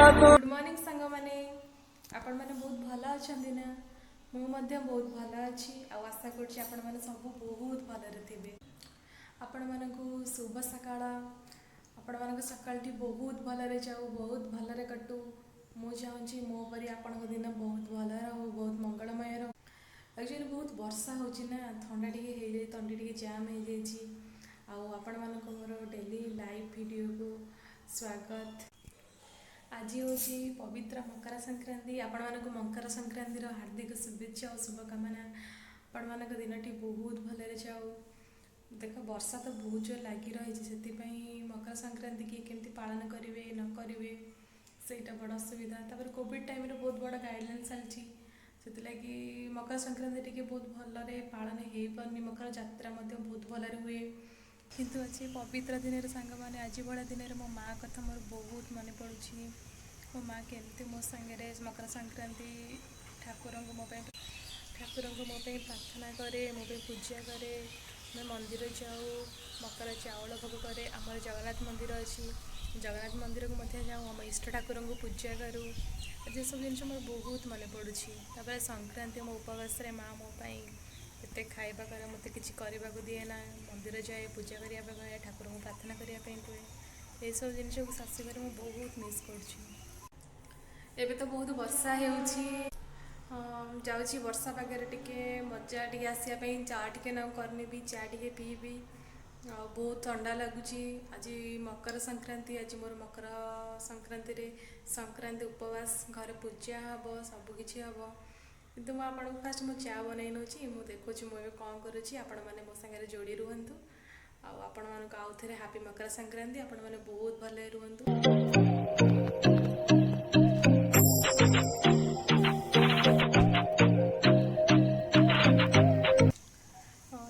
Good morning सांग माने आपण माने बहुत भला अछंदी ना मु मध्य बहुत भला अछि आ आशा करछि आपण माने सब बहुत भलरे थिबे। आपण मानकु शुभ सकाळ आपण मानक सकाळटी बहुत भलरे जाऊ बहुत भलरे कटू मु चाहूँगी मो परी आपण दिन बहुत भल रहू बहुत मंगलमय रहू। एक्चुअली बहुत वर्षा होची ना ठंडा टिके हे जाई तंडी टिके जाम हे जाईची आपण मानक मोर डेली लाइव वीडियो को स्वागत। आज हूँ पवित्र मकर संक्रांति आपण मानक मकर संक्रांति हार्दिक शुभेच्छा और शुभकामना। आपण मानक दिनटी बहुत भलरे जाऊ। देख वर्षा तो बहुत जोर लगी रही से मकर संक्रांति किए केमती पालन करेंगे न करेंगे सेटा बड़ असुविधा तापर कोविड टाइम रे बहुत बड़ गाइडलाइन चलती से मकर संक्रांति टी बहुत भलरे पालन हो पारनी मकर जात्रा बहुत भलरे हुए किंतु अच्छे पवित्र दिन सांग मैंने आज भाया दिन में मो माँ कथा मोर बहुत मन पड़ुछि। मो माँ केमती मो सांगे मकर संक्रांति ठाकुर को मोपाई प्रार्थना करे मोपाई पूजा करे मैं मंदिर जाऊँ मकर चाउल भोग करे आमर जगन्नाथ मंदिर अच्छी जगन्नाथ मंदिर को मध्य जाऊँ आम इष्ट ठाकुर को पूजा करूँ ये सब जिन मोर बहुत मन पड़ुछि। संक्रांति मो उपवास माँ मोपाई एत खाଇବା करे मत किसी करने को दिए ना मंदिर जाए पूजा करने कहे ठाकुर को प्रार्थना करने कहे ये सब जिन शाशुघर मुझे बहुत मिस कर तो बहुत वर्षा जाऊँगी वर्षा पागे टिके मजा टे आसापी चा टे ना करनी चा टे पीबी बहुत ठंडा लगुच। आज मकर संक्रांति आज मोर मकर संक्रांति रे संक्रांति उपवास घर पूजा हम सबकि हम किंतु मुझे फास्ट मो चा बनई नौ मुझे देखुची मुझे कौन करुँची आपण मैंने मो सागर जोड़ी रुहतु आपण मानक आउ थे हापी मकर संक्रांति आपण मैंने बहुत भल रुहतु।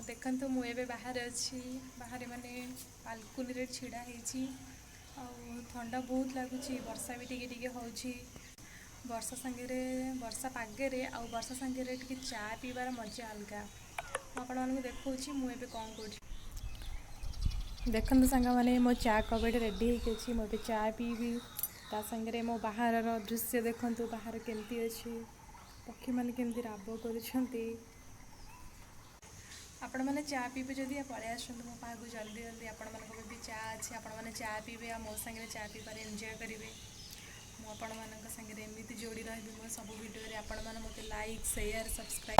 देखु मुझे बाहर अच्छी बाहर माने बालकुनी छिड़ा ठंडा बहुत लगुच वर्षा भी टिके होची वर्षा सांगे वर्षा पागे आ वर्षा सांगे टिके चा पीबार मजा अलग आपण मानक देखा मुझे कौन कर देखते सांग मैंने मो चा कप रेडी होगी मुझे चा पीबी ता संगे मो बाहर दृश्य देखु बाहर केमती अच्छी पक्षी मैंने केमती राब कर आपण मैंने चा पीबे जदि पलि आसतु मो पाक जल्दी जल्दी आपण मानक भी चा अच्छी आपण मैंने चा पीबे आ मो सांगे चा पीबार एंजॉय करेंगे मुझे सांगे एमती जोड़ी रही मो सब वीडियो आपण मैंने मत लाइक शेयर सब्सक्राइब।